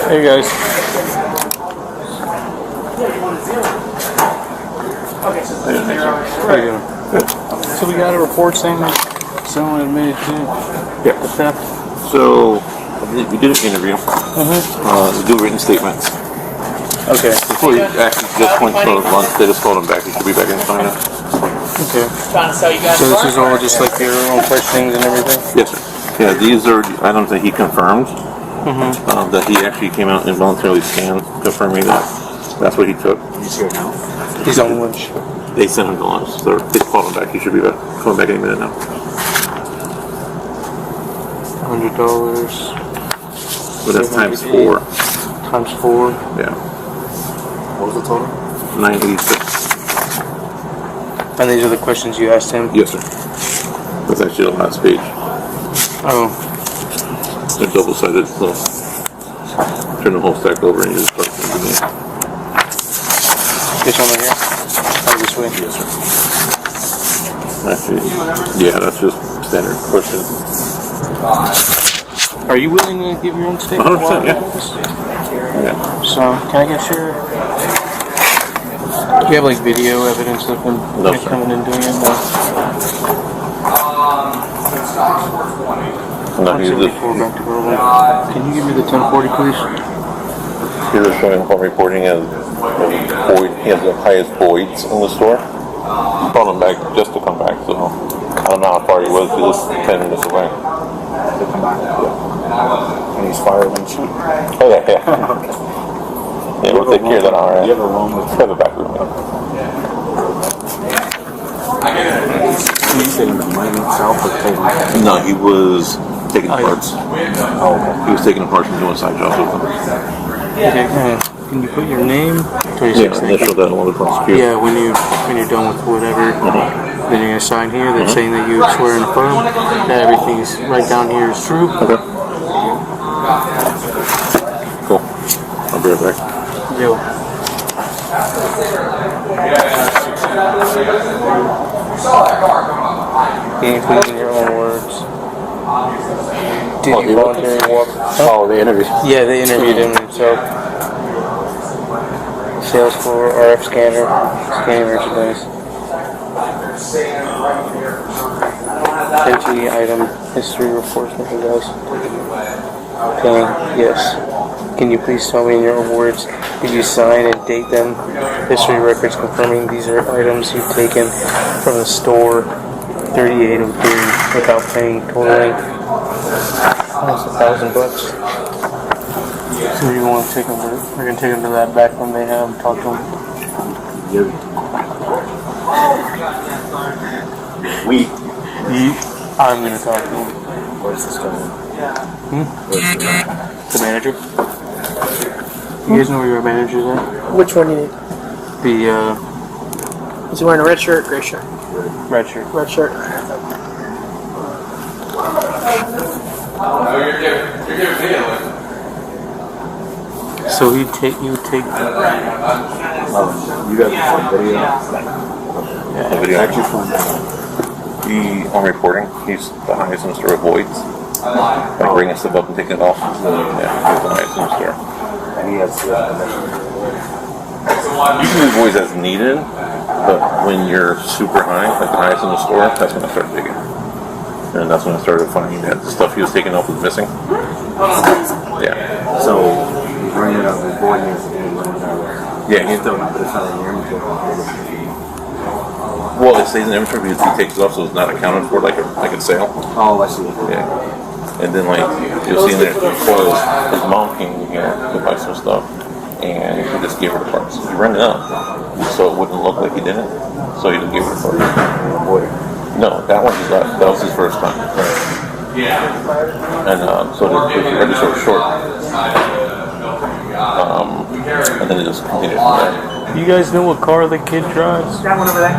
Hey guys. How you doing? Good. So we got a report saying that someone admitted to the theft. So we did an interview. We do written statements. Okay. Before he actually just went to lunch, they just called him back. He should be back in China. Okay. So this is all just like your own questionings and everything? Yes, sir. Yeah, these are items that he confirmed. That he actually came out and voluntarily scanned, confirming that that's what he took. He's here now. He's on lunch. They sent him to lunch, so they called him back. He should be back, coming back any minute now. $100. But that's times 4. Times 4. Yeah. What was the total? 986. And these are the questions you asked him? Yes, sir. That's actually the last page. Oh. They're double-sided, so turn the whole stack over and you just start from the beginning. This one right here? Oh, this way? Yes, sir. Actually, yeah, that's just standard question. Are you willing to give your own statement? 100%, yeah. Yeah. So, can I get your... Do you have like video evidence of him coming and doing it? No, he's just, Can you give me the 1040, please? he's just showing home reporting as void. He has the highest voids in the store. He called him back just to come back, so I don't know how far he was. He was 10 minutes away. To come back. Yeah. And he's fired and shoot. Oh, yeah. Yeah, we'll take care of that, all right. You have a room with Have a back room, yeah. you said in the mine itself or taking? No, he was taking parts. Oh, okay. He was taking the parts and doing side jobs with them. Okay, can you put your name? 26, Yeah, initial that on the prosecutor. Yeah, when you're done with whatever, then you're gonna sign here that's saying that you swear and affirm that everything's right down here is true. Okay. Cool. I'll be right back. Yo. Can you please in your own words? Did you voluntarily walk? Oh, the interview. Yeah, they interviewed him himself. Sales floor, RF scanner, scanning merchandise. Empty item, history reports, merchandise. Paying, yes. Can you please tell me in your own words, did you sign and date them? History records confirming these are items you've taken from the store, 38 of 3, without paying, totaling almost $1,000. So you want to take them to, we're going to take them to that back when they have talk to them. I'm going to talk to them. Where's this going? The manager? You guys know where your manager is at? Which one do you need? The, Is he wearing a red shirt, gray shirt? red shirt. Red shirt. So you take, You got some video? Yeah, the video. Actually from He, on reporting, he's the highest in the store of voids. Like bringing stuff up and taking it off. Yeah, he's the highest in the store. and he has You can do voids as needed, but when you're super high, like the highest in the store, that's when I started digging. And that's when I started finding that the stuff he was taking off was missing. Yeah. so he's running out of his board and Yeah, he's still not, but it's not in your inventory. well, it stays in the inventory because he takes it off, so it's not accounted for like a sale. Oh, I see. Yeah. And then like you'll see in there foils, his mom came in here to buy some stuff and he just gave her the parts. He ran it up so it wouldn't look like he didn't. So he just gave her the parts. No, that one he got, that was his first time. And so the register was short. And then it just continued from there. You guys know what car the kid drives? That one over there.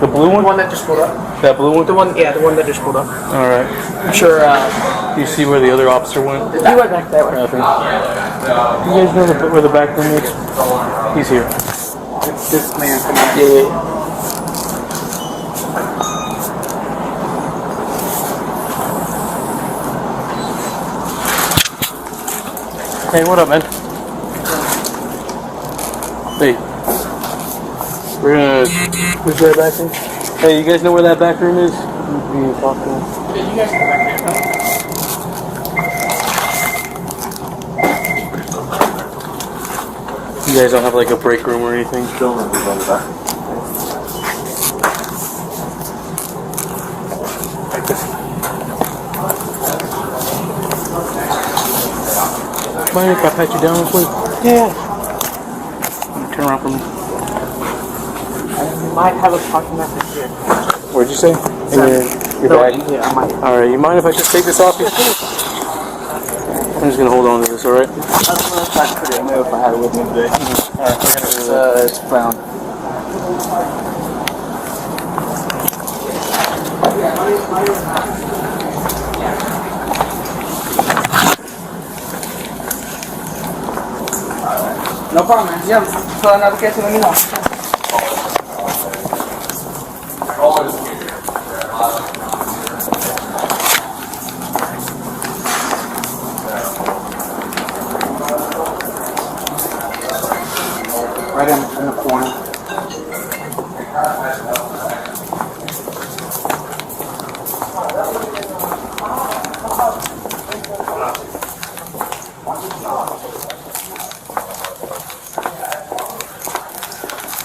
The blue The one? one that just pulled up. That blue one? The one that just pulled up. Alright. I'm sure, You see where the other officer went? he went back that way. Nothing. You guys know where the back room is? He's here. It's this man coming out. Yeah. Hey, what up, man? Hey. We're gonna... Where's that back room? Hey, you guys know where that back room is? You can talk to him. Yeah, you guys go back there. You guys don't have like a break room or anything? Don't let me go back. Mind if I pat you down real quick? Yeah. Turn around for me. You might have a parking message here. What'd you say? Your bag? Yeah, I might. Alright, you mind if I just take this off you? I'm just gonna hold on to this, alright? I don't know if I could. I know if I had it with me today. It's brown. No problem, man. Yeah, so another case, let me know. Right in the corner.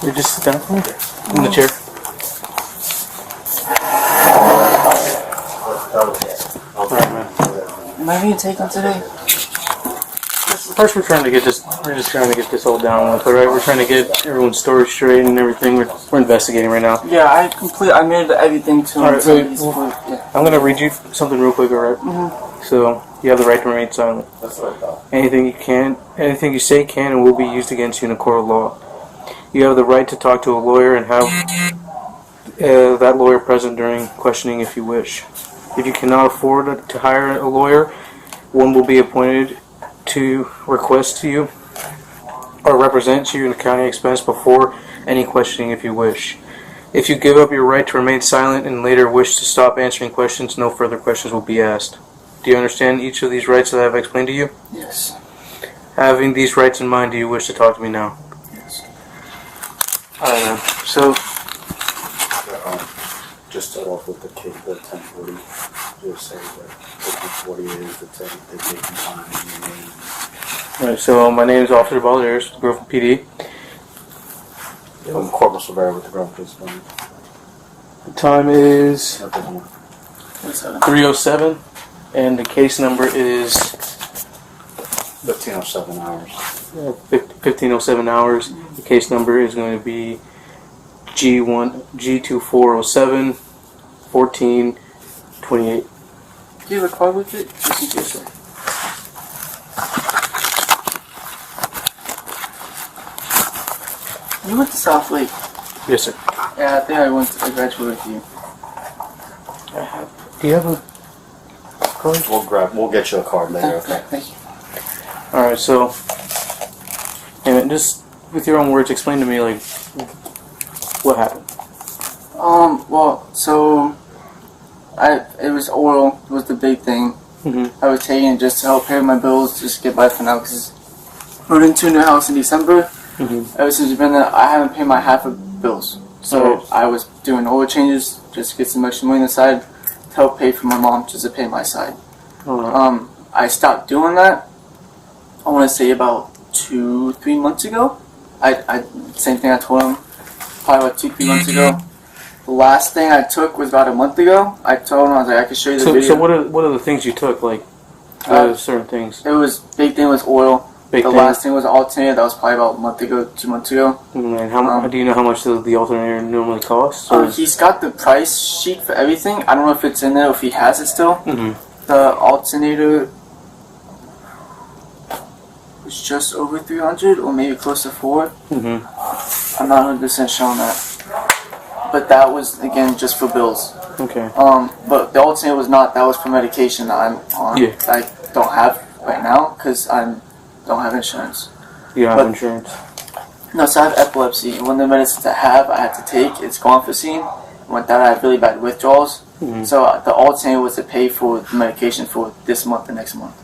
You just sit down for me? In the chair. Alright, man. Am I going to take them today? First, we're trying to get this. We're just trying to get this all down with, alright? We're trying to get everyone's story straight and everything. We're investigating right now. Yeah, I made everything to him. Alright, so wait, he's well, fully- yeah. I'm gonna read you something real quick, alright? So, you have the right to remain silent. That's what I thought. Anything you say can and will be used against you in a court of law. You have the right to talk to a lawyer and have that lawyer present during questioning if you wish. If you cannot afford to hire a lawyer, one will be appointed to request to you or represent you in the county expense before any questioning if you wish. If you give up your right to remain silent and later wish to stop answering questions, no further questions will be asked. Do you understand each of these rights that I have explained to you? Yes. Having these rights in mind, do you wish to talk to me now? Yes. Alright, man. So, Just start off with the case, the 1040. Just say that the 1040 is the taking time and your name. alright, so my name is Officer Balders, Grove PD. I'm Corporal Silvera with the Grove Police Department. The time is What's that? 3:07, and the case number is 1507 hours. 15:07 hours. The case number is going to be G2407 1428. Do you have a card with it? Just in case. Sir. You went to South Lake. Yes, sir. Yeah, I think I graduated with you. Do you have a card? We'll get you a card later. Okay. Thank you. All right, so, and just with your own words, explain to me like what happened. Well, so it was oil was the big thing. Mm-hmm. I was taking it just to help pay my bills, just get by for now, because moved into a new house in December. Mm-hmm. Ever since it's been there, I haven't paid my half of bills. So Alright. I was doing oil changes just to get some extra money on the side to help pay for my mom, just to pay my side. All right. I stopped doing that. I want to say about 2-3 months ago. I same thing I told him probably about 2-3 months ago. The last thing I took was about a month ago. I told him I was like I could show you the video. So what are the things you took? Like certain things. It was big thing was oil. Big the thing. last thing was alternator. That was probably about a month ago, 2 months ago. And how do you know how much the alternator normally costs? He's got the price sheet for everything. I don't know if it's in there, or if he has it still. Mm-hmm. The alternator was just over 300, or maybe close to 4. Mm-hmm. I'm not 100% sure on that. But that was again just for bills. Okay. But the alternator was not. That was for medication that I'm on. Yeah. I don't have right now because I don't have insurance. You have But- insurance. No, so I have epilepsy. One of the medicines I had to take. It's guanfacine. Went down. I had really bad withdrawals. Mhm. So the alternative was to pay for the medication for this month and next month.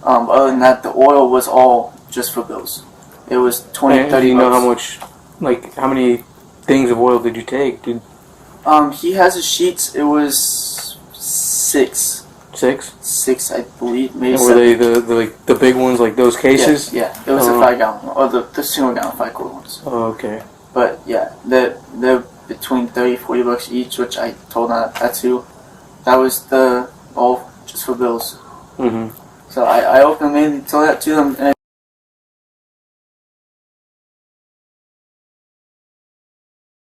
Other than that, the oil was all just for bills. It was 20, And 30 do you know bucks. how much, like, how many things of oil did you take? He has his sheets. It was six, 6? I believe, maybe And were seven. they the big ones, like those cases? Yeah, it was Oh. the 5 gallon or the single gallon 5 quart ones. Oh, okay. But yeah, they're between 30, 40 bucks each, which I told that too. That was the all just for bills. Mm-hmm. So I openly told that to them. And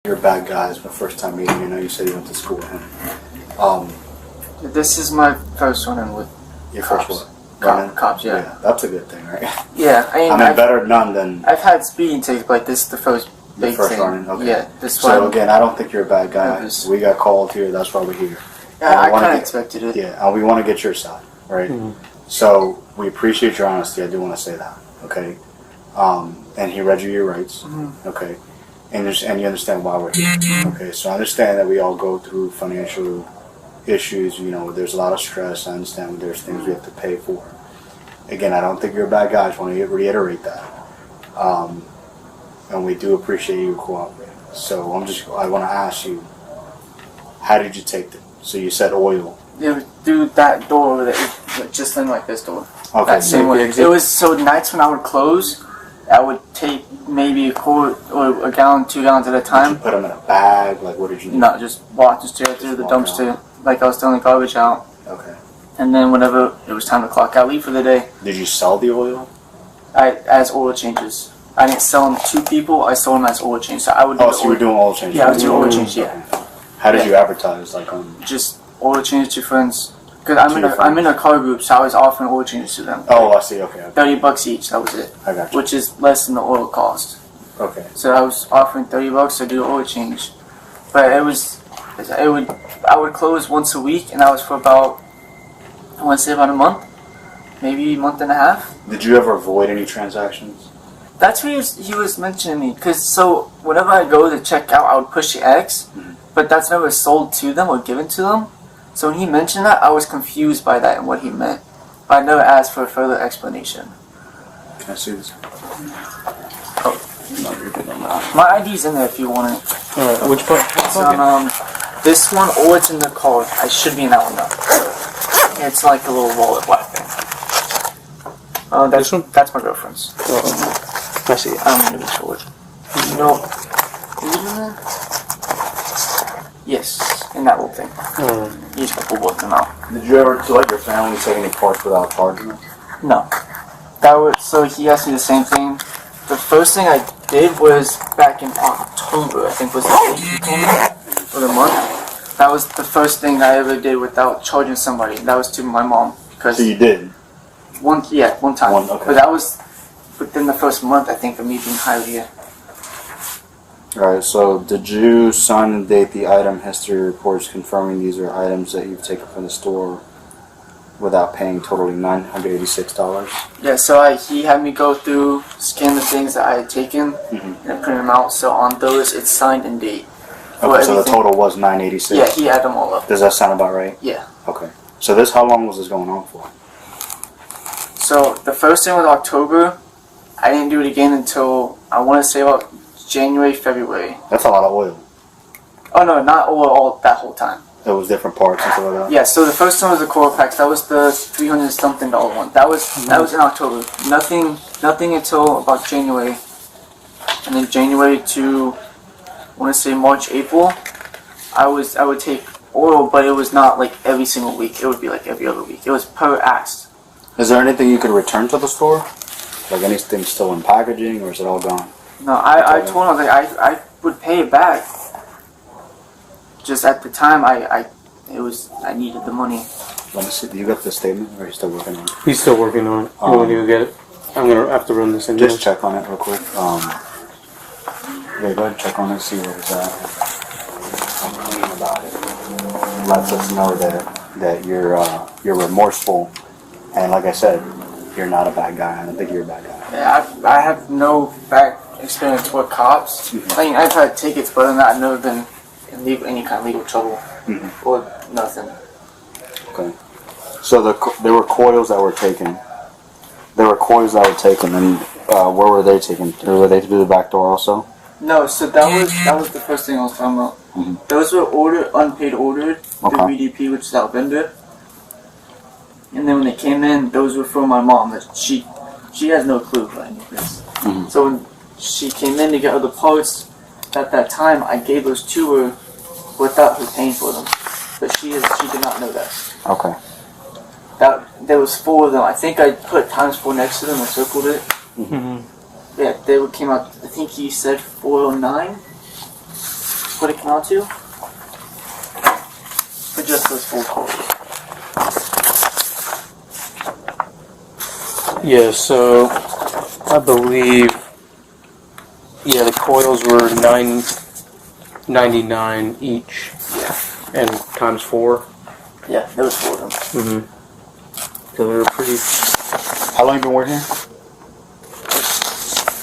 You're a bad guy. It's my first time meeting you. I know you said you went to school with him. this is my first one with Your cops. first what? Running? Cops, yeah. That's a good thing, right? Yeah, I mean, better none than I've had speeding tickets, but this is the first big first thing. running. Okay. Yeah, this So one. again, I don't think you're a bad guy. Nervous. We got called here. That's why we're here. Yeah, I wanna kind of get- expected it. Yeah, and we want to get your side, right? Mhm. So we appreciate your honesty. I do want to say that, okay? And he read you your rights, okay? And you understand why we're here, okay? So I understand that we all go through financial issues. You know, there's a lot of stress. I understand there's things we have to pay for. Again, I don't think you're a bad guy. I just want to reiterate that. And we do appreciate you cooperating. So I want to ask you, how did you take them? So you said oil. It was through that door over there, just in like this door. Okay. That same so way. the exit- It was so nights when I would close, I would take maybe a quart or a gallon, 2 gallons at a Did you time. put them in a bag? Like, what did you do? No, just walk straight through the Walk dumpster, like I was throwing the garbage out. Okay. And then whenever it was time to clock out, leave for the day, Did you sell the oil? as oil changes. I didn't sell them to people. I sold them as oil change. So I would do Oh, the so you were oil, doing oil change? Yeah, I was doing oil change. Yeah, How did Yeah. you advertise? Like on? just oil change to friends. Because To your I'm in a car group, so I was offering oil changes to them. Oh, I see. Okay. $30 each. That was it, I got you. which is less than the oil cost. Okay. So I was offering $30 to do oil change, but I would close once a week, and that was for about, I want to say about a month, maybe a month and a half. Did you ever avoid any transactions? That's what he was mentioning me, because so whenever I go to check out, I would push the X, but that's never sold to them or given to them. So when he mentioned that, I was confused by that and what he meant, but I never asked for a further explanation. Can I see this? No, you're good on that. My ID's in there if you want it. Alright, which part? It's on this one, or it's in the car. I should be in that one though. It's like a little wallet black thing. This one? That's my girlfriend's. I see it. I don't need to be sure. No. Is it in there? Yes, in that little thing. You just pull both of them out. Did you ever let your family take any parts without charging them? No. That was so he asked me the same thing. The first thing I did was back in October, I think was the date he told me, or the month. That was the first thing I ever did without charging somebody. That was to my mom because So you did. one time. Okay. But that was within the first month, I think, of me being hired here. Alright, so did you sign and date the item history reports confirming these are items that you've taken from the store without paying totally $986? Yeah, so he had me go through, scan the things that I had taken, and print them out. So on those, it's signed and date. for Okay, so the everything. total was $986? Yeah, he had them all up. Does that sound about right? Yeah. Okay. So how long was this going on for? So the first thing was October. I didn't do it again until, I want to say about January, February. That's a lot of oil. Oh no, not all that whole time. It was different parts and stuff like that? Yeah, so the first one was the Coral Packs. That was the $300 something one. That was in October. Nothing until about January, and then January to I want to say March, April. I would take oil, but it was not like every single week. It would be like every other week. It was per ask. Is there anything you could return to the store? Like anything still in packaging, or is it all gone? No, I told him like I would pay it back. Just at the time, I needed the money. Let me see. You got the statement, or are you still working on it? He's still working on it. You want to go get it? I'm gonna have to run this in. Just check on it real quick. Yeah, go ahead and check on it, see where it's at. I'm clean about it. Lets us know that you're remorseful, and like I said, you're not a bad guy. I don't think you're a bad guy. Yeah, I have no back experience with cops. I mean, I've had tickets, but I've never been in any kind of legal trouble or nothing. Okay. So there were coils that were taken. There were coils that were taken, and where were they taken? Were they to do the back door also? No, so that was the first thing I was talking about. Mhm. Those were unpaid ordered through Okay. VDP, which is our vendor. And then when they came in, those were from my mom. That she has no clue about any of this. Mhm. So when she came in to get other parts, at that time I gave those to her without her paying for them. But she did not know that. Okay. That there was 4 of them. I think I put ×4 next to them and circled it. Mm-hmm. Yeah, they came out. I think he said 409. What it came out to? For just those 4 coils. Yeah, so I believe, yeah, the coils were $9.99 each, Yeah. and ×4. Yeah, there was 4 of them. Mm-hmm. So they were pretty. How long you been working here?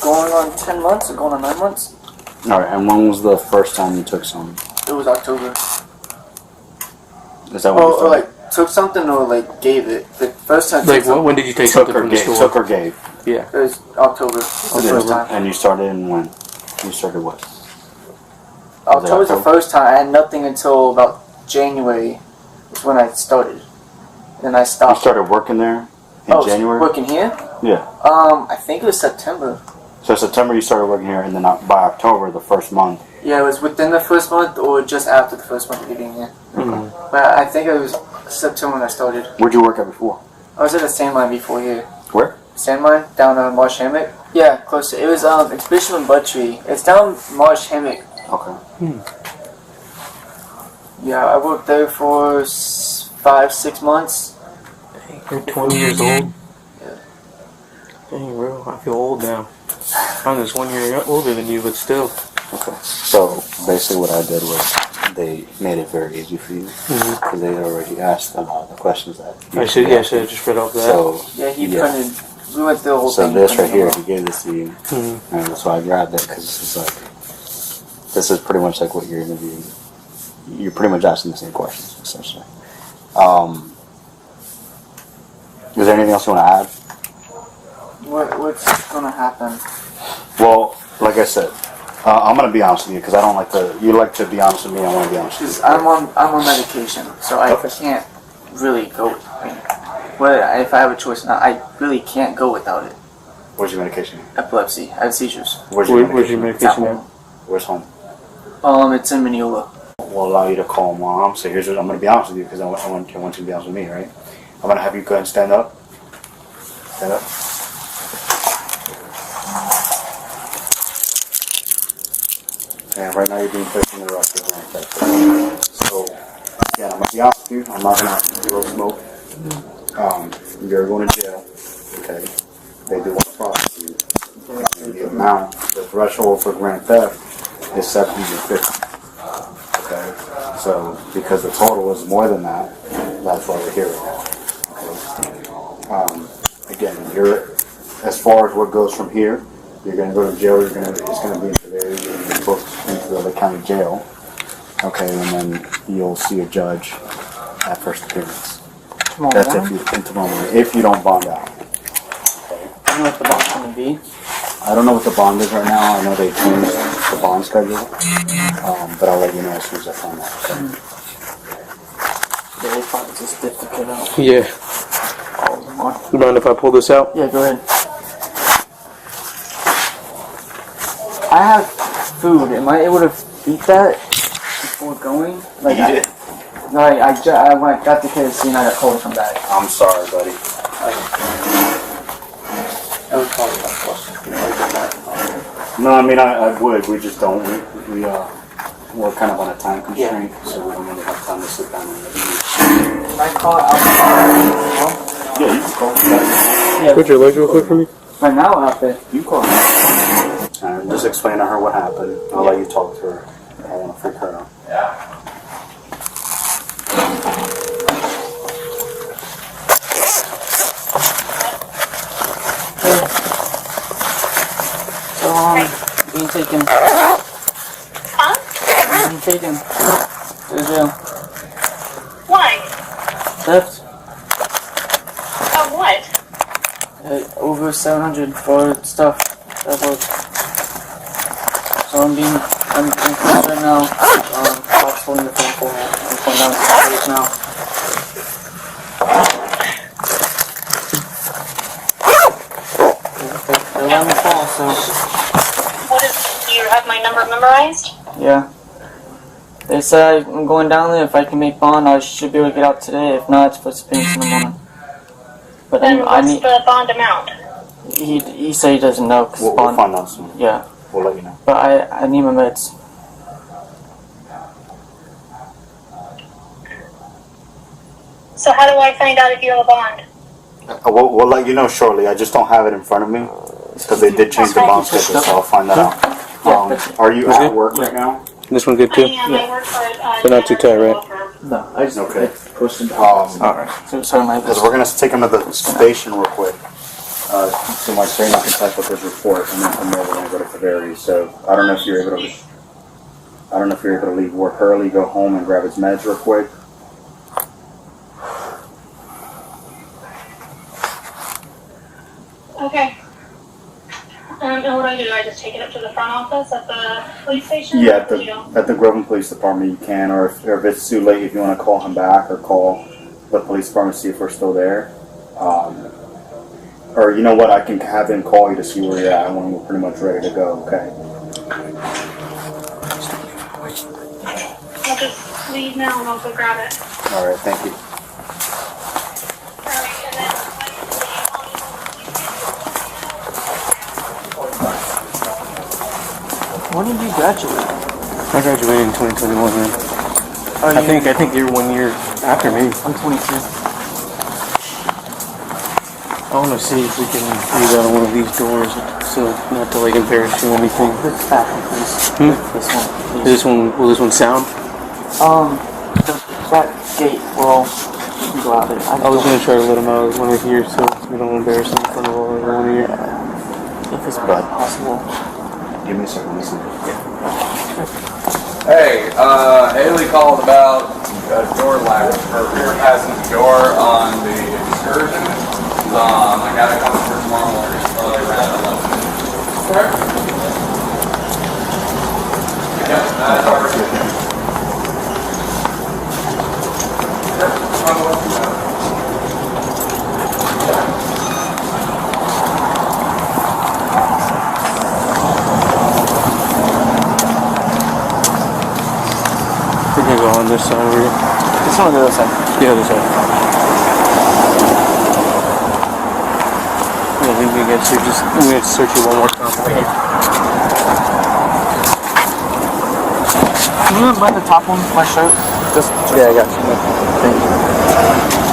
Going on 10 months or going on 9 months? All right. And when was the first time you took some? It was October. Is that when you Or started? like took something or like gave it. The first time I Like, took something, when did you take took something or from the gave? store? Took or gave? Yeah. it was October. The first time. And you started in when? You started what? October was the October? first time. I had nothing until about January. Was when I started. Then I You stopped. started working there in January? Working here? Yeah. I think it was September. So September you started working here, and then by October, the first month. Yeah, it was within the first month or just after the first month of getting here. Mm-hmm. But I think it was September when I started. Where'd you work at before? I was at a sand mine before here. Where? Sand mine down on Marsh Hammock. Yeah, close to. It was it's Bishop and Butttree. It's down Marsh Hammock. Okay. Yeah, I worked there for 5-6 months. You're 20 years old? Yeah. Dang, bro, I feel old now. I'm just 1 year older than you, but still. Okay. So basically, what I did was they made it very easy for you because they had already asked a lot of the questions that. you I should, asked yeah, I should have me. just read off that. So Yeah, he printed. We went through the whole So thing. this he right printed here, them he gave this to you, Mhm. and that's why I grabbed it because this is pretty much like what you're interviewing. You're pretty much asking the same questions essentially. Is there anything else you want to add? What's gonna happen? Well, like I said, I'm gonna be honest with you because I don't like to. You like to be honest with me. I want to be honest with Because you. I'm on medication, so I Okay. can't really go. I mean, if I have a choice or not, I really can't go without it. Where's your medication? Epilepsy. I have seizures. Where's your Where's your medication? medication It's at at? home. Where's home? It's in Mineola. Will allow you to call mom. So here's what I'm gonna be honest with you because I want you to be honest with me, right? I'm gonna have you go ahead and stand up. Stand up. And right now you're being placed in the roster. So, yeah, I'm gonna be honest with you. I'm not gonna blow smoke. You're going to jail. Okay. They do want to prosecute you. The amount, the threshold for grand theft is 750. Okay. So, because the total is more than that, that's why we're here right now. Okay. Again, as far as what goes from here, you're going to go to jail. It's going to be into there. You're going to be booked into the Lake County Jail. Okay, and then you'll see a judge at first appearance. Tomorrow That's morning? if you don't bond out. Okay. I don't know what the bond's gonna be. I don't know what the bond is right now. I know they changed the bond schedule, but I'll let you know as soon as I find out. Okay? Yeah, they probably just certificate out. Yeah. All of them are. You mind if I pull this out? Yeah, go ahead. I have food. Am I able to eat that before going? Like, Eat it? No, when I got to KFC and I got cold from that. I'm sorry, buddy. That was probably my question. No, I mean I would. We just don't. We're kind of on a time constraint, so we don't really have time to sit down and eat. Can I call out? Yeah, you can call. Yeah, Put your legs real quick for me. right now out there. You call. And just explain to her what happened. I'll let you talk to her. I don't want to freak her out. So, being taken. Being taken to the jail. Why? Theft. Of what? Over 700 for stuff. That was. So I'm being close right now. Bob's holding the phone for me. I'm going down the stairs now. They're letting me fall, so. Do you have my number memorized? Yeah. They said I'm going down there. If I can make bond, I should be able to get out today. If not, it's supposed to be in the morning. But Then I what's need. the bond amount? He said he doesn't know. Cause We'll bond. find out soon. Yeah. We'll let you know. But I need my meds. So how do I find out if you have a bond? We'll let you know shortly. I just don't have it in front of me because they did change the bond schedule, so I'll find that out. Are you at work right now? This one good I too? am. I work for But not too tight, right? No, I just Okay. pushed him. Alright. So sorry, my Because we're gonna take him to the station real quick. So my trainer can type up his report, and then from there we're gonna go to Cavari. So I don't know if you're able to leave work early, go home and grab his meds real quick. Okay. And what do? I just take it up to the front office at the police station? Yeah, Or jail? at the Groveland Police Department you can, or if it's too late, if you want to call him back or call the police department, see if we're still there. Or you know what, I can have him call you to see where you're at when we're pretty much ready to go, okay? I'll just leave now and I'll go grab it. Alright, thank you. Alright, and then when did you graduate? I graduated in 2021, man. Oh, I think you're 1 year after me. I'm 22. I want to see if we can use out of one of these doors, so not to like embarrass you or anything. This back one, please. This one, please. Will this one sound? That gate will go out there. I was gonna try to let him out when we're here, so we don't embarrass him in front of everyone here. If it's possible. Give me a second, listen. Hey, Haley called about a door latch for a rear passenger door on the Excursion. I got it coming for tomorrow morning, probably around 11. Yeah, that's all right. We're gonna go on this side over here. This one on the other side. The other side. Yeah, we can get you. I'm gonna search you one more time. Can you buy the top one, my shirt? Yeah, I got you. Thank you.